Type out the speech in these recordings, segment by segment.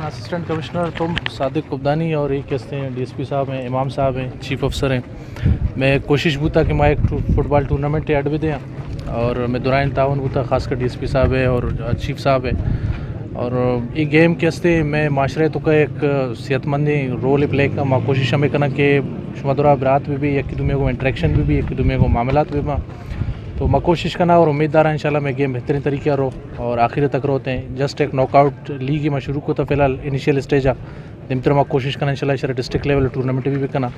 Assistant commissioner तुम सादिक कुब्दानी और ये कहते हैं डीएसपी साहब हैं, इमाम साहब हैं, चीफ अफसर हैं। मैं कोशिश बूता कि मैं एक फुटबॉल टूर्नामेंट ऐड भी दें और मैं दुरान ताउन बूता खासकर डीएसपी साहब है और चीफ साहब है। और ये गेम के हस्ते मैं माशरे तो का एक सेहतमंदी रोल प्ले का माँ कोशिश हमें करना कि शुमादुरा बरात भी एक दुनिया को इंट्रैक्शन भी एक दुनिया को मामलात भी माँ तो मैं कोशिश करना और उम्मीदवार इंशाल्लाह मैं गेम बेहतरीन तरीके रो और आखिर तक रोते हैं। जस्ट एक नॉकआउट लीग ही मैं शुरू को तो फिलहाल इनिशियल स्टेज आ दिमतर मैं कोशिश करना इंशाल्लाह इस डिस्ट्रिक्ट लेवल टूर्नामेंट भी करना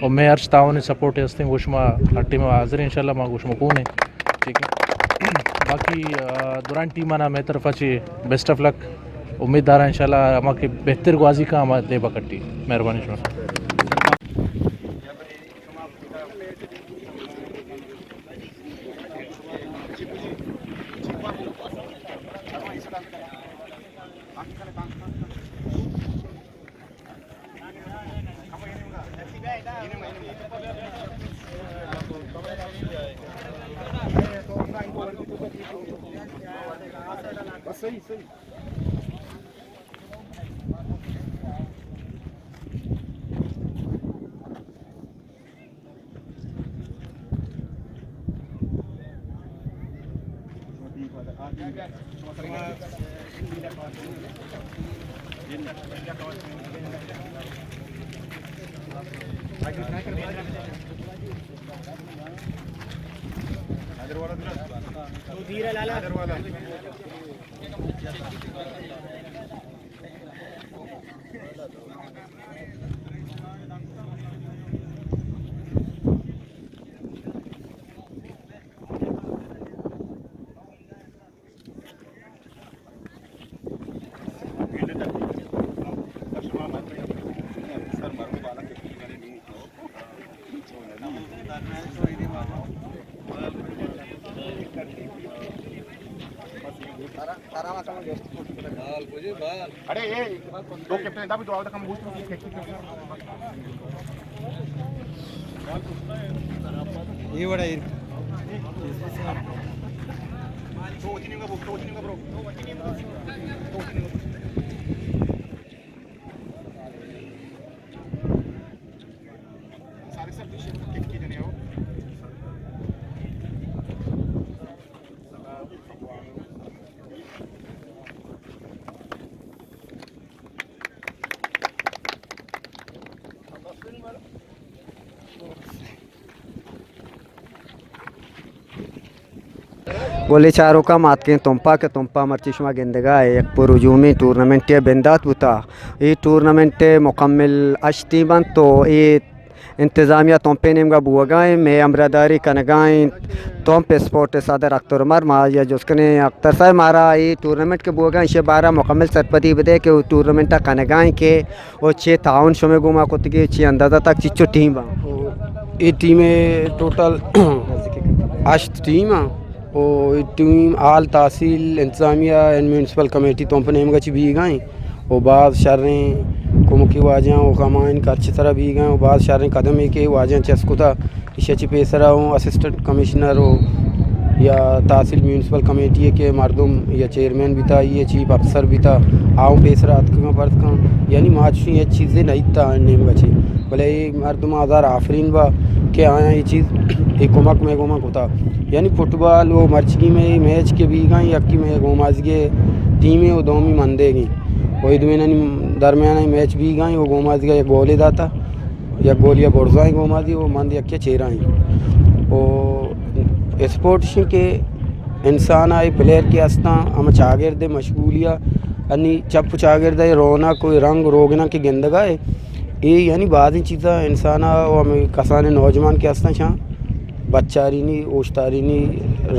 और मैं अर्ज तावन सपोर्ट है हस्ते गोशमा टीम हाजिर इंशाल्लाह माँ गोशमा कौन है ठीक है। बाकी दुरान टीम आना मैं तरफा ची बेस्ट ऑफ लक उम्मीदवार इंशाल्लाह हमारे बेहतर गुआजी का हमारे लेबा कट्टी मेहरबानी शुक्रिया। सही अरे ये दो कैप्टन था भी जो आवता हम पूछ ये बड़ा ये तो वचनी का ब्रो सारे सब किट की जने हो बोले चारों का मात के तुम्पा मर्चिशमा गेंदगा एक पुरुजूमी टूर्नामेंट के बेंदात बुता ये टूर्नामेंट मुकम्मल अश्तीबन तो ये इंतज़ामिया तोंपे नेमगा बुआगाएँ मैं अमरादारी कनगाएँ तोंप स्पोर्ट सदर अख्तर उमर माया जोस्कने अख्तर साहब मारा ये टूर्नामेंट के बुआगाएँ इसे 12 मुकम्मल सरपति बदे के टूर्नामेंट कनगाएँ के और 6 ताउन शुमे गुमा को तक 6 अंदाज़ा तक चिच्चो टीम ये टीमें टोटल 8 टीम और टीम आल तहसील इंतज़ामिया एंड म्यूनसिपल कमेटी तो नेम गची भी गए और बाद शर्रें कुमुकी वाजा और कमान का अच्छी तरह भी गए और बाद शर्रें कदम एक वाजा चस्कुता इसे पेसरा हो असिस्टेंट कमिश्नर हो या तहसील म्यूनसिपल कमेटी के मरदम या चेयरमैन भी था ये चीफ अफसर भी था आओ पेसरा बर्थ का यानी माची ये चीज़ें नहीं था नेम गची बोले ये मरदम आज़ार आफरीन बा के आया ये चीज़ एक कुमक में गुमक होता यानी फुटबॉल वो मर्चगी में मैच के भी गई यकी में गोमाजगे टीमें वो दोमी मंदेगी वही दुमें दरमियान मैच भी गई वो गोमाज गया एक गोले दाता या गोलियाँ बोरजाएँ गोमाजी वो मंद यक्के चेहराएँ वो स्पोर्ट्स के इंसान आए प्लेयर के हस्ता हम चागिरदे मशगूलिया अन्नी चप चागिरदे रोना कोई रंग रोगना के गेंदगाए ये यानी बाद चीज़ा इंसान हमें कसाने नौजवान के हस्ता छा बच्चारी नहीं ओश्तारी नहीं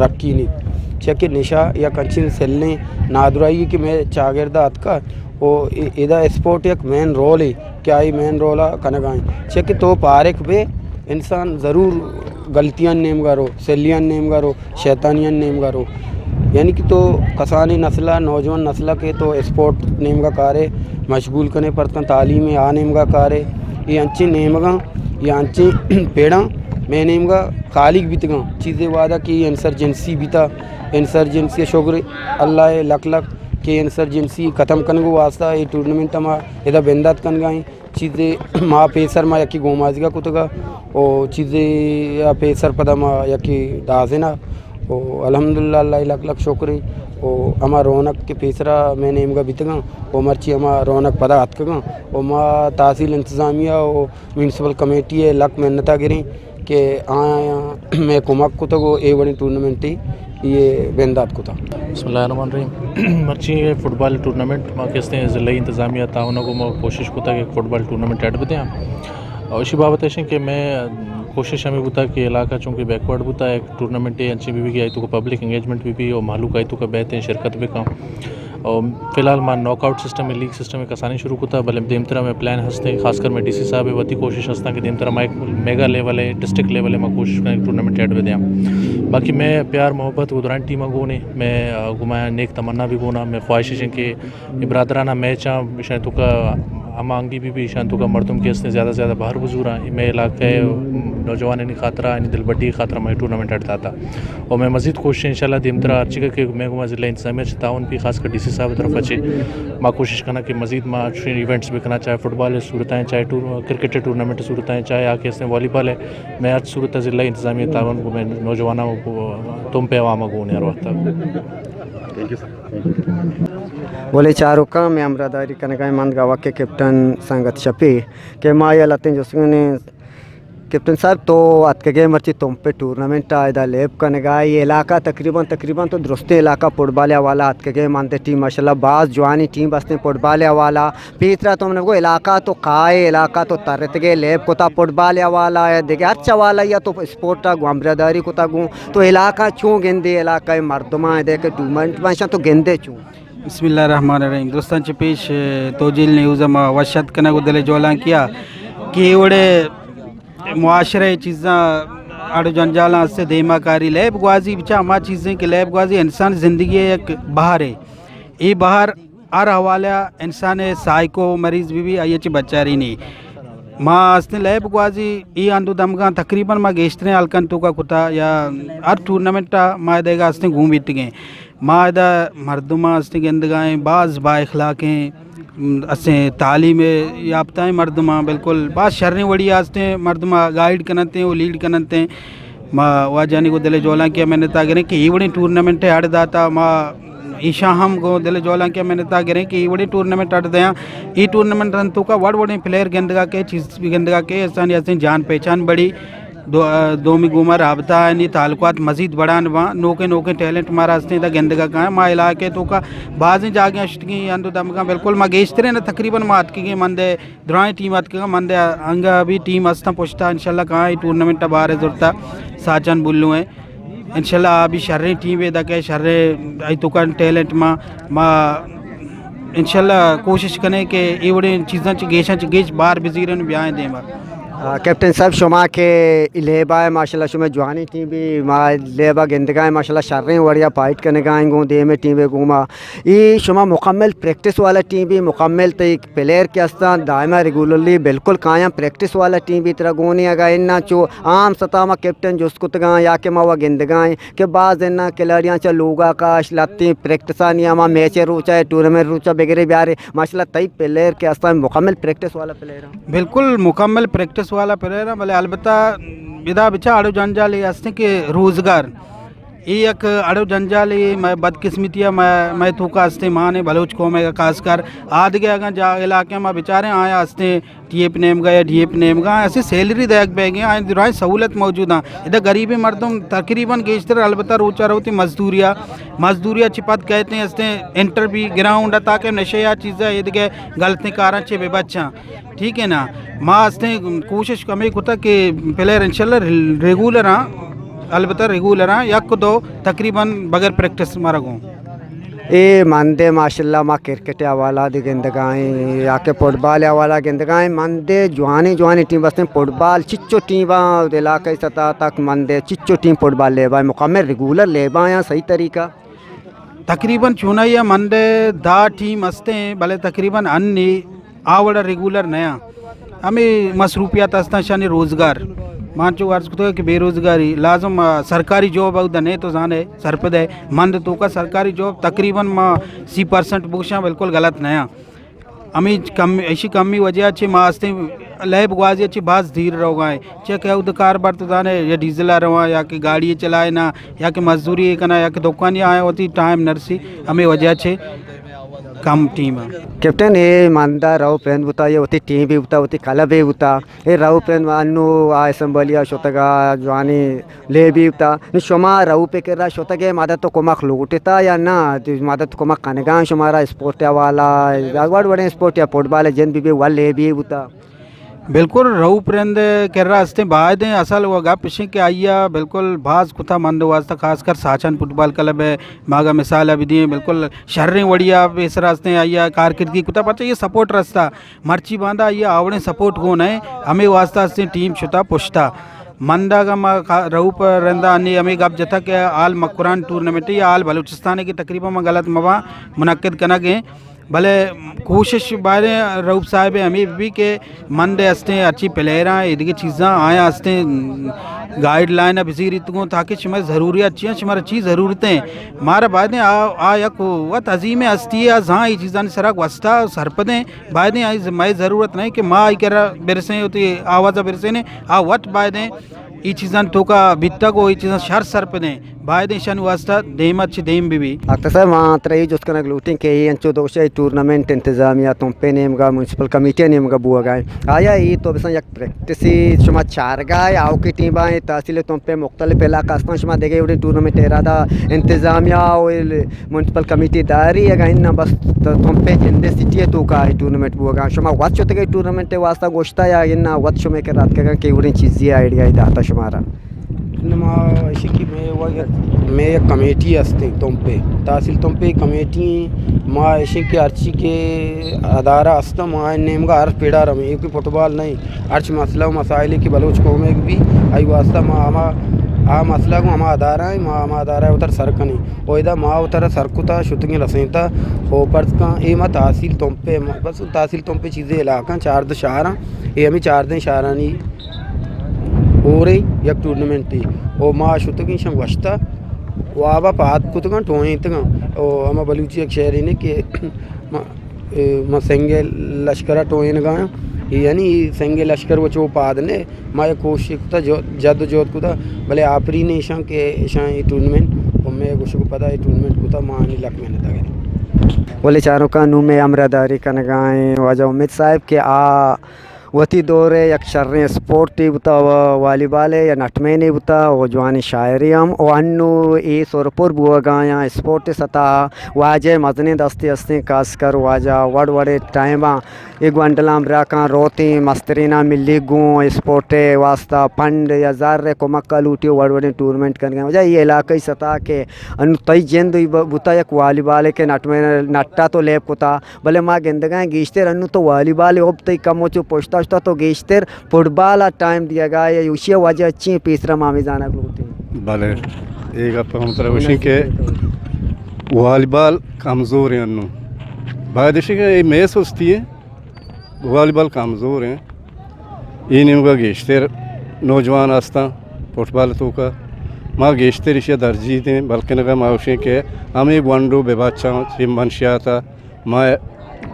रक्की नहीं चेक निशा या कंचिन सेलने नादुराई कि मैं चागिरदा का वो इदा स्पोर्ट एक मेन रोल है क्या ही मेन रोल है कनगाएँ चेक तो पारिक पे इंसान ज़रूर गलतियाँ नेम गारो सेलियाँ नेम गारो शैतानियाँ नेम गारो यानी कि तो कसानी नस्ला नौजवान नस्ला के तो स्पोर्ट नेम का कार्य मशगूल करने पड़ता तालीम आ नेम का कार्य ये अंची नेमगा ये अंची पेड़ा मैं नेमगा खालिक बीतगा चीज़ें वादा की इंसर्जेंसी बीता इंसर्जेंसी शुक्र अल्लाह लख लख के इंसर्जेंसी ख़त्म करने को वास्ता ये टूर्नामेंट मा इधर बेंदात कन गई चीज़ें माँ पेसर मा यकी गोमाजिगा कुतगा और चीज़ें या पेसर पदा मा यकी दाजेना और अल्हम्दुलिल्लाह अल्लाह लाख लाख शुक्र और हमा रौनक के पेसरा मैंने इमगा बीतगा और मर्ची हमा रौनक पदा हतगा और माँ तहसील इंतज़ामिया और म्यूनसिपल कमेटी है लक मेहनता गिरी के आया मैं कुमक को तो ए बड़ी टूर्नामेंट ये बेंदात को था। बिस्मिल्लाहिर्रहमानिर्रहीम मर्ची फुटबॉल टूर्नामेंट माँ कहते हैं ज़िला इंतज़ामिया ताउन को मैं कोशिश कोता कि फुटबॉल टूर्नामेंट ऐड बदें और इसी बाबत है कि मैं कोशिश हमें बुता कि इलाका चूँकि बैकवर्ड बुता एक टूर्नामेंट अच्छी भी आई तो पब्लिक एंगेजमेंट भी और मालूक आई तो का बेहतर शिरकत भी कम और फिलहाल मां नॉकआउट सिस्टम में लीग सिस्टम में कसानी शुरू होता है भले देम तरह में प्लान हंसते खासकर मैं डीसी साहब है वती कोशिश हंसता कि देम तरह मां एक मेगा लेवल है डिस्ट्रिक्ट लेवल है मां कोशिश करें टूर्नामेंट ऐड में दें बाकी मैं प्यार मोहब्बत गुदरान टीम गोने मैं घुमाया नेक तमन्ना भी गोना मैं ख्वाहिश है कि बरदराना मैच विषय तो का अमांगी भी शांतों का मरदम के इसने ज़्यादा से ज़्यादा बाहर गुजूर मैं इलाके नौजवान इन खातरा इन दिल बड्डी खातरा मैं टूर्नामेंट हटता था और मैं मज़ीद कोशिश इंशाल्लाह दिम तरह अर्ची के मैं घुमा ज़िला इंतज़ामिया ताउन भी खासकर डीसी साहब तरफ अच्छे माँ कोशिश करना कि मज़ीद माँ इवेंट्स भी करना चाहे फुटबॉल है सूरत है चाहे क्रिकेट टूर्नामेंट सूरत है चाहे आके इसने वॉलीबॉल है मैं आज सूरत ज़िला इंतज़ामिया ताउन को मैं नौजवानों को तुम पे आवामा को हर वक्त बोले चारों का मैं अमरादारी कनगाई मंद गावा के कैप्टन संगत शपी के माया लतें जोसने कैप्टन साहब तो आज के मर्ची तुम पे टूर्नामेंट आयदा लेब कनगाई ये इलाका तकरीबन तो दुरुस्ते इलाका फुटबॉल वाला आज के मानते टीम माशाल्लाह बाज जवानी टीम बसते फुटबॉल वाला पीतरा तुमने वो इलाका तो खाए इलाका तो तरत गए लेब को था फुटबॉल वाला है देखे अच्छा वाला या तो स्पोर्ट था अमरादारी को था गूँ तो इलाका चूँ गेंदे इलाका मर्दमा है देखे टूर्नामेंट माशा तो गेंदे चूँ बिस्मिल्लाहिर्रहमानिर्रहीम दोस्तांचे पेश तोजिल न्यूज़ मा वशत कना गुदले जोला किया कि एवढे मुआशरे चीज़ा अड़ जंजाला से देमाकारी लैब गुआजी बिचा मा चीज़ें कि लैब गुआजी इंसान ज़िंदगी एक बाहर है ये बाहर हर हवाला इंसान साइको मरीज़ भी आई बच्चा रही नहीं माँ असने लैब गुआजी ये आंदो दमगा तकरीबन माँ गेस्टने अलकन तो का कुता या हर टूर्नामेंट माँ देगा असने घूम बीत गए माँ इदा मर्दमा असने गेंद गाएँ बाज़ बाइखलाकें असें तालीम याफ्ता मर्दमा बिल्कुल बात शर्रें वड़ी आस्ते मर्दमा गाइड करते वो लीड करते माँ वह जानी को दिले जोला किया मैंने तागरे कि ये बड़ी टूर्नामेंट हट दाता माँ ईशा हम को दिले जोला किया मैंने तागरे कि ये बड़ी टूर्नामेंट हट दिया ये टूर्नामेंट रन तो का बड़े प्लेयर गेंदगा के चीज़ गेंदगा के ऐसा जान पहचान बड़ी दो में गुमा रबता है नहीं ताल्लुकात मज़ीद बढ़ान वहाँ नोके टैलेंट मारा हंसते दा गेंदगा का है माँ इलाके तो का बाज़ जागे अष्टगी अंदो दम का बिल्कुल माँ गेस्टरे ना तकरीबन मात की मंदे द्राई टीम आत के मंदे अंगा अभी टीम हंसता पुछता इंशाल्लाह कहाँ ये टूर्नामेंट बाहर जुड़ता साचन बुल्लू है इंशाल्लाह अभी शर्रे टीम है दा के शर्रे आई तो का टैलेंट माँ इंशाल्लाह कोशिश करें कि ये बड़े चीज़ें गेश बाहर बिजीरन ब्याह दें कैप्टन साहब शुमा के लेबा है माशाल्लाह शुमा जवानी टीम भी माँ लेबा गेंदगा है माशाल्लाह शर्रें वड़िया फाइट करने का आएंगे दे में टीम घूमा ये शुमा मुकम्मल प्रैक्टिस वाला टीम भी मुकम्मल तो एक प्लेयर के अस्ता दायमा रेगुलरली बिल्कुल कायम प्रैक्टिस वाला टीम भी तरह गोनी अगा इन्ना चो आम सतह में कैप्टन जोस्को तगा या के माँ गेंदगाएँ के बाद इन्ना खिलाड़ियाँ चा लोगा का लत्ती प्रैक्टिस नहीं माँ मैच रूचा टूर्नामेंट रूचा वगैरह भी आ रहे माशाल्लाह तई प्लेयर के अस्ता मुकम्मल प्रैक्टिस वाला प्लेयर बिल्कुल मुकम्मल प्रैक्टिस वाला प्लेयर भले अलबत्ता विदा बिचा अड़ो जंजाल असते के रोज़गार ये एक अड़ो जंजाल मैं बदकिस्मतिया मैं थूका हंसते माँ ने बलोच को मैं खासकर आद गया अगर जा इलाके में बेचारे आया हंसते टीएप नेम गए डीएप नेम गा ऐसे सैलरी देख बह गए आए दुराई सहूलत मौजूद हाँ इधर गरीबी मर्दम तकरीबन गेस्टर अलबत्ता रोचा रहती मजदूरिया चिपत कहते हैं हंसते इंटर भी ग्राउंड ताकि नशे या चीज़ें ये गलती कारण चे बच्चा ठीक है ना माँ हंसते कोशिश कमी कुता कि प्लेयर इंशाल्लाह रेगुलर हाँ अलबत्ता रेगुलर हाँ यक दो तकरीबन बगैर प्रैक्टिस मारा गो ये मानदे माशाल्लाह माँ क्रिकेट वाला दी गेंदगाएँ या के फुटबॉल वाला गेंदगाएँ मानदे जवानी टीम बसते फुटबॉल चिच्चो टीम इलाके सतह तक मानदे चिच्चो टीम फुटबॉल लेबा मुकम्मल रेगुलर लेबा या सही तरीका तकरीबन चुना या मंदे दा टीम हंसते हैं भले तकरीबन अन्य आवड़ा रेगुलर नया हमें मसरूफियात हंसता शानी रोज़गार मानचो अर्ज को कि बेरोजगारी लाजम सरकारी जॉब अवदा नहीं तो जाने सरपद है मंद तो का सरकारी जॉब तकरीबन 80% बुशा बिल्कुल गलत नया अमी कम ऐसी कमी वजह अच्छी मास्ते लैब गुआजी अच्छी बाज धीर रहो गए चे क्या उद कारबार तो जाने या डीजल आ रहा या कि गाड़ी चलाए ना या कि मजदूरी करना या कि दुकान आए होती टाइम नरसी हमें वजह छे कम टीम कैप्टन ये मानदा राव पेन बुता ये होती टीम भी बुता होती कला भी बुता ये राव पेन वानु आ संबलिया शोतगा जवानी ले भी बुता नि शोमा राव पे कर रहा शोतगे मादा तो कोमक लुगुटेता या ना मादा तो कोमक कनेगां शोमारा स्पोर्ट वाला अगवाड़ बड़े स्पोर्ट या फुटबॉल जन भी वाले ले भी बुता बिल्कुल रहू परिंद कर रहा हस्ते बाद असल वो गप पिछे के आइया बिल्कुल भाज कुथा मंद वास्ता खासकर साचन फुटबॉल क्लब है मागा मिसाल अभी दिए बिल्कुल शर्रें वड़िया इस रास्ते आइया कारकिर्दगी कुथा पचा ये सपोर्ट रास्ता मर्ची बांधा ये आवड़े सपोर्ट कौन है हमें वास्ता हस्ते टीम छुटा पुछता मंदा का रहू पर रंदा अन्य हमें गप जथा के आल मकुरान टूर्नामेंट या आल बलूचिस्तान की तकरीबन में गलत मवा मुनक्किद करना गए भले कोशिश बारे रऊफ साहब हमें भी के मंद हस्ते अच्छी प्लेयर हैं इधर चीज़ें आया हस्ते गाइडलाइन अब इसी रीत को ताकि हमारी ज़रूरियात अच्छी हमारी अच्छी ज़रूरतें मारा बाद आया को वत अजीम हस्ती है जहाँ ये चीज़ां सराक वस्ता सरपदें बाद मैं ज़रूरत नहीं कि माँ आई कर बिरसे होती आवाज़ बिरसे ने आ वट बाद ये चीज़ां तो का बित्ता को ये चीज़ां शर सरपदें बाद शन वास्ता देम अच्छी देम भी अक्ता सर मात्र ही जोस्कन ग्लूटिंग के ये अंचो दोषे टूर्नामेंट इंतजामिया तुम पे नेम का म्युनिसिपल कमेटी नेम का बुआ गाय आया ये तो बस एक प्रैक्टिस शुमा चार गाय आओ की टीम आए तहसील तुम पे मुख्तलिफ इलाका शुमा देखे उड़े टूर्नामेंट इरादा इंतजामिया और म्युनिसिपल कमेटी दारी है गाइन ना बस तुम पे जिंदे सिटी है तो का टूर्नामेंट बुआ गाय शुमा वत चोते के टूर्नामेंट वास्ता गोश्ता या इन ना वत शुमे के रात के उड़े चीज़ें आइडिया दाता शुमारा ऐसे कि मैं एक कमेटी हस्ते तुम पे तहसील तुम पे कमेटी माँ ऐसे कि अर्ची के अदारा हस्ता माँ नेम का अर्थ पेड़ा रहे एक फुटबॉल नहीं अर्च मसला मसाइल की बलोच कौमे भी आई वास्ता माँ आ मसला को हमारा अदारा है माँ अदारा है उतर सरकनी और इधर माँ उतर सरकुता शुतंगी रसेता हो पर का ये माँ तहसील तुम पे बस तहसील तुम पे चीज़ें इलाका 4 दिन शहर ये हमें 4 दिन शहर नहीं हो रही एक टूर्नामेंट थी और माँ शुतगी शम वस्ता वाबा पात कुतगा टोए तगा और हम बलूची एक शहर ने कि माँ सेंगे लश्करा टोए न गाया यानी सेंगे लश्कर वो चो पाद ने माँ कोशिश कुता जो जद जोत कुता भले आपरी ने ईशा के ईशा ये टूर्नामेंट और मैं कुछ को पता है टूर्नामेंट कुता माँ नहीं लग मैंने तक बोले चारों का नू में अमरादारी का नगाएं वाजा उम्मीद साहब के आ वती दौरे एक शर्रे स्पोर्ट ही बुता वालीबॉल है या नटमे नहीं बुता वो जवानी शायरी हम और अन्नू ये सोरपुर बुआ गाया स्पोर्ट सता वाजे मजने दस्ती हस्ती खास कर वाजा वड़ वड़े टाइमा एक वंडलाम राका रोती मस्तरीना मिली गूँ स्पोर्ट वास्ता पंड या जार को मक्का लूटी वड़ वड़े टूर्नामेंट कर गए वजह ये इलाके सता के अनु तई जेंद बुता एक वालीबॉल के नटमे नट्टा तो लेप कुता भले माँ गेंद गए गीश्ते अनु तो वालीबॉल अब तई कम हो चु पोस्टा तो गेस्टर फुटबॉल टाइम दिया गया ये उसी वजह अच्छी तीसरा मामी जाना होते भले एक आप हम तरह उसी के वॉलीबॉल कमज़ोर हैं अन्नू बाद के मैच होती है वॉलीबॉल कमज़ोर हैं ये नहीं होगा गेस्टर नौजवान आस्था फुटबॉल तो का माँ गेस्टर इसे दर्जी दें बल्कि नगा माँ उसी के हमें वनडो बेबाचा चिम मनशियाता माँ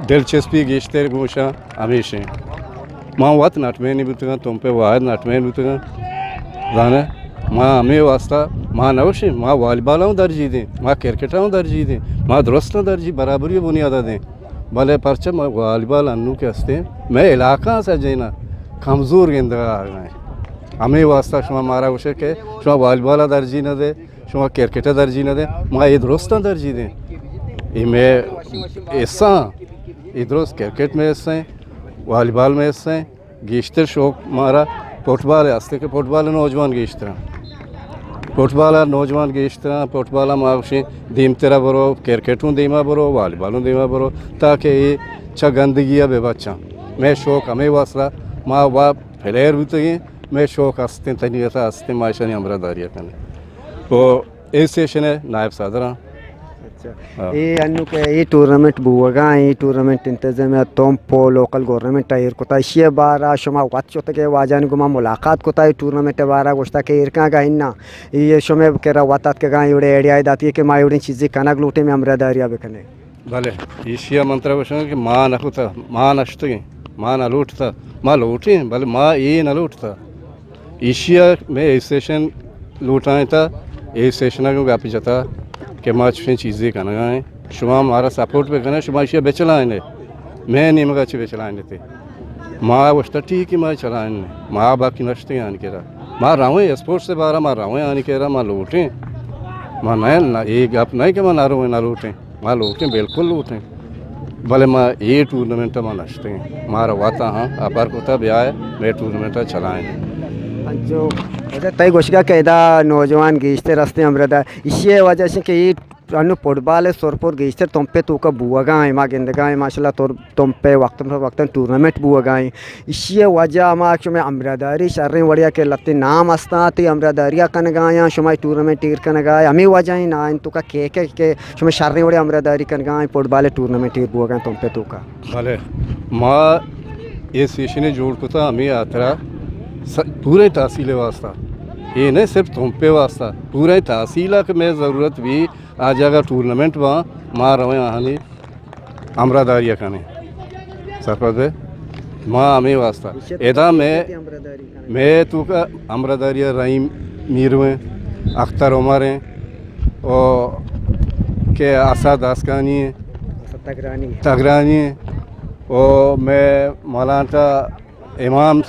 दिलचस्पी गेस्टर गोशा हमेशा माँ वात नटमें नहीं बुतगा तुम पे वाद नटमें बुतगा जाने माँ हमें वास्ता माँ नवशे माँ वॉलीबॉल दर्जी दें माँ क्रिकेट दर्जी दें माँ दुरुस्त दर्जी बराबरी बुनियाद दें भले परचे माँ वॉलीबॉल अन्नू के हस्ते मैं इलाका से जेना कमज़ोर गेंदा आ गए हमें वास्ता शुमा मारा उसे के शुमा वॉलीबॉल दर्जी न दे शुमा क्रिकेट दर्जी न दे माँ ये दुरुस्त दर्जी दें ये मैं ऐसा ये दुरुस्त क्रिकेट में ऐसा वॉलीबॉल में ऐसे गेश्तर शौक मारा फुटबॉल हस्ते के फुटबॉल नौजवान गेश्तर फुटबॉल नौजवान गेश्तर फुटबॉल माशी दीम तेरा बरो क्रिकेटों दीमा बरो वॉलीबॉलों दीमा बरो ताकि ये अच्छा गंदगी बे बच्चा मैं शौक हमें वासला माँ वा फ्लेयर भी तो ये मैं शौक हस्ते तनीता हस्ते माशा ने अमरादारिया करने तो ए सेशन है नायब सादरा अच्छा ये अन्नु के ये टूर्नामेंट बुवगा ये टूर्नामेंट इंतजाम तोंपो लोकल गवर्नमेंट आयर कोता इशे बारा शुमा वाचोते के वाजान गुमा मुलाकात कोता ये टूर्नामेंट बारा गोश्ता के इरका गाइना ये शुमे केरा वातात के गाय उड़े एडिया दाती के मायुड़े चीज़ें कनक लूटे में अमरादारिया बेकने भले ईशिया मंत्र वचन कि माँ नखुता माँ नष्टगी माँ न लूटता माँ लूटी भले माँ ये न लूटता ईशिया में स्टेशन लूटाए था ए स्टेशन को गापी जाता कि माँ छुए चीज़ें करना गाएं शुमा हमारा सपोर्ट पे करना शुमा ईशिया बेचलाएं ने मैं नहीं मगा ची बेचलाएं थे माँ वस्ता ठीक ही माँ चलाएं ने माँ बाकी नष्टे आने के रहा माँ रावें स्पोर्ट्स से बारह माँ रावें आने के रहा माँ लूटें माँ नए ना एक आप नहीं कि माँ ना रोएं ना लूटें माँ लूटें बिल्कुल लूटें भले माँ ये टूर्नामेंट माँ नष्टे हैं माँ रवाता हाँ अपार कोता ब्याह है मैं टूर्नामेंट चलाएं जो वजह तय गोशिका कैदा नौजवान गीचते रास्ते अमृता इसी वजह से कि ये अनु फुटबॉल सोरपुर गीचते तुम पे तो का बुआ गाएं माँ गेंद गाएं माशाल्लाह तो तुम पे वक्त टूर्नामेंट बुआ गाएं इसी वजह माँ शुमे अमृदारी शर्रें वड़िया के लत्ते नाम अस्ता ती अमृदारिया कन गाया शुमे टूर्नामेंट टीर कन गाए हमें वजह ना इन तो का के शुमे शर्रें वड़िया अमृदारी कन गाएं फुटबॉल टूर्नामेंट टीर बुआ गाएं तुम पे तो का भले माँ ये सेशन जोड़ को था हमें आतरा पूरे तहसील वास्ता ये नहीं सिर्फ तुम पे वास्ता पूरे तहसील के में ज़रूरत भी आ जाएगा टूर्नामेंट वहाँ माँ रवें आने अमरादारिया खाने सरपंच माँ हमें वास्ता एदा मैं तो का अमरादारिया रहीम मीरवें अख्तर उमर हैं और के आसा दासकानी है तगरानी है और मैं मौलाना इमाम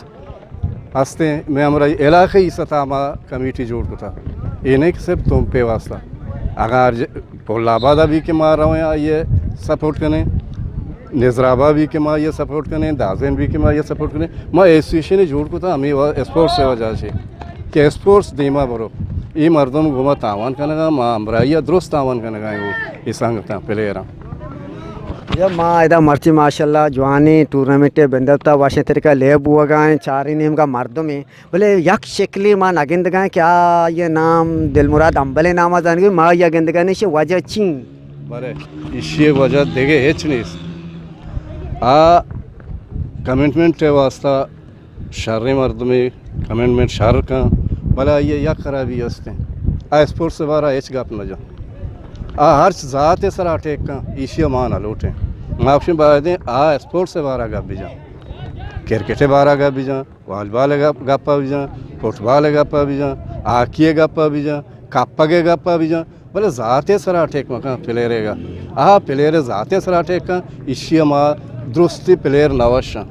हंसते हैं मैं हमारा इलाके ही सतह कमेटी जोड़ को था ये नहीं कि सिर्फ तुम पे वास्ता अगर कोलाबादा भी के मार रहे हैं ये सपोर्ट करें नजराबा भी के माँ ये सपोर्ट करें दाजन भी के माँ ये सपोर्ट करें मैं एसोसिएशन जोड़ को था हमें स्पोर्ट्स से वजह से कि स्पोर्ट्स दीमा बरो ये मर्दों घुमा तावान करने माँ अमराइया दुरुस्त तावान करने वो ये संगता प्लेयर जब माँ इधर मर्ची माशाल्लाह जवानी टूर्नामेंट बंदता वाशे तरीका लेब हुआ गाएँ चार नेम का मर्दों में बोले यक शक्ली माँ नागिंद गाएँ क्या ये नाम दिलमुराद अम्बले नाम जान गई माँ या गिंद गाने से वजह चिंग बरे इसी वजह देखे हेच नहीं आ कमिटमेंट है वास्ता शर्रे मर्द में कमिटमेंट शहर का भला ये या खराबी हंसते आ स्पोर्ट्स से बारा हेच गाप न जा हर ज़ात सर अटेक का ईशिया मान लूटें माफी बादें आ स्पोर्ट्स से बारह गप भी जा क्रिकेट बारह गप भी जा वॉलीबॉल गप्पा भी जा फुटबॉल गप्पा भी जा आकिए गप्पा भी जा काप्पा के गप्पा भी जा बोले ज़ात सर अटेक मका प्लेयरेगा आ प्लेयर ज़ात सर अटेक का ईशिया माँ दुरुस्ती प्लेयर नवशा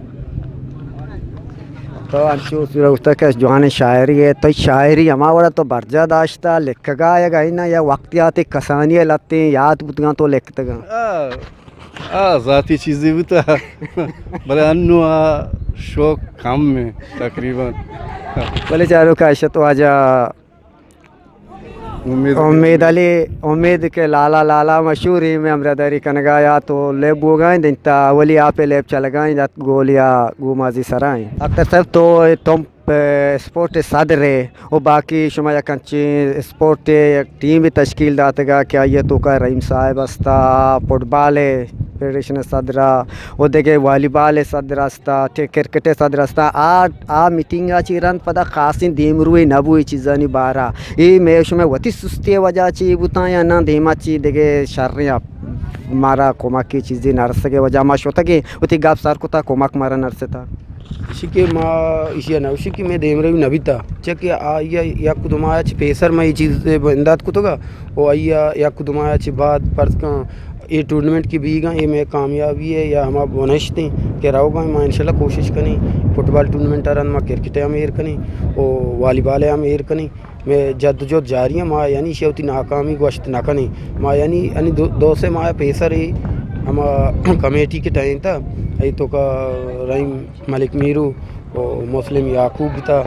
तो अंशु उसका क्या जवान शायरी है तो शायरी हमारा तो बर्जा दाश्ता लिख गाएगा ही ना या वक्तियात कसानियाँ लगते हैं याद बुतगा तो लिखते गा ज़ाती चीज़ें भी तो भले अन्नु शौक कम में तकरीबन बोले चारों का ऐसा तो आजा उम्मीद के लाला लाला मशहूर ही में अमरादारी कन गाया तो लेब हो गए दिन तावली आप लेब चल गए जात गोलियाँ गुमाजी सराय अक्सर सब तो तुम स्पोर्ट सदर है और बाकी शुमाया कंची स्पोर्ट टीम भी तश्कील दातेगा क्या ये तो का रहीम साहब अस्ता फुटबॉल है फेडरेशन सदरा वो देखे वॉलीबॉल सदर अस्ता क्रिकेट सदर अस्ता आ मीटिंग रन पता खासी देमरुई नबुई चीज़ानी बारा ये मैच में वती सुस्ती वजह ची बुताया ना देमा ची देखे शर्रिया मारा कोमाक की चीज़ें नर्स के वजह माश होता कि उती गाप सार को था कोमाक मारा नर्स था इसी माँ इसी ना उसी की मैं देम रही नबीता चेक या कुदुमाया पेसर में ये चीज़ बंदात को तो का वो आइया या कुदुमाया बाद पर का ये टूर्नामेंट की भी ये मैं कामयाबी है या हम बोनस थे कि रहोगा माँ इंशाल्लाह कोशिश कनी फुटबॉल टूर्नामेंट रन माँ क्रिकेट में एर कनी और वॉलीबॉल में एर कनी मैं जद्दोजहद जारी है माँ यानी शेवती नाकामी गोश्त ना कनी माँ यानी दो से माँ पेसर ही हम कमेटी के टाइम था ये तो का रहीम मलिक मीरू और मुस्लिम याकूब भी था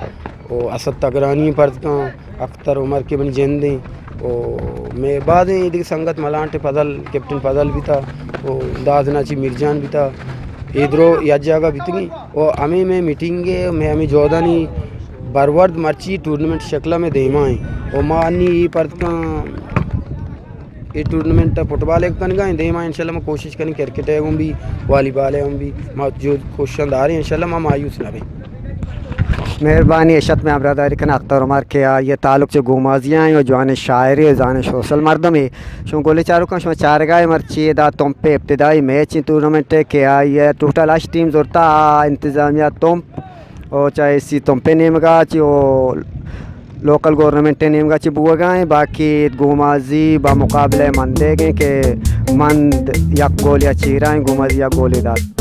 और असद तगरानी पर का अख्तर उमर के बनी जेंदे और मैं बाद में इधर संगत मलांटे पदल कैप्टन पदल भी था और दादनाची मिर्जान भी था इधरो याद जागा बीतनी और हमें मैं मीटिंगे मैं हमें जोदानी बरवर्द मर्ची टूर्नामेंट शक्ला में देमा है और मानी पर का ये टूर्नामेंट फुटबॉल एक कन गए दे इंशाल्लाह मैं कोशिश करें क्रिकेट है हम भी वॉलीबॉल है हम भी जो कोशिश आ रही है इंशाल्लाह मैं मायूस ना भाई मेहरबानी अशत में बरदारी कना अख्तर उमर के ये ताल्लुक से गुमाजियाँ और जवान शायरी जान सोशल मर्दम है शो गोले चारों का शो चार गाय मर्ची दा तुम पे इब्तदाई मैच टूर्नामेंट के ये टोटल 8 टीम जोरता इंतजामिया तुम और चाहे सी तुम पे नेम का लोकल गवर्नमेंट नेम का बुआ गाएँ बाकी गुमाजी बामुकाबले मंदे के मंद या गोल या चीरा गुमाजी या गोली दाद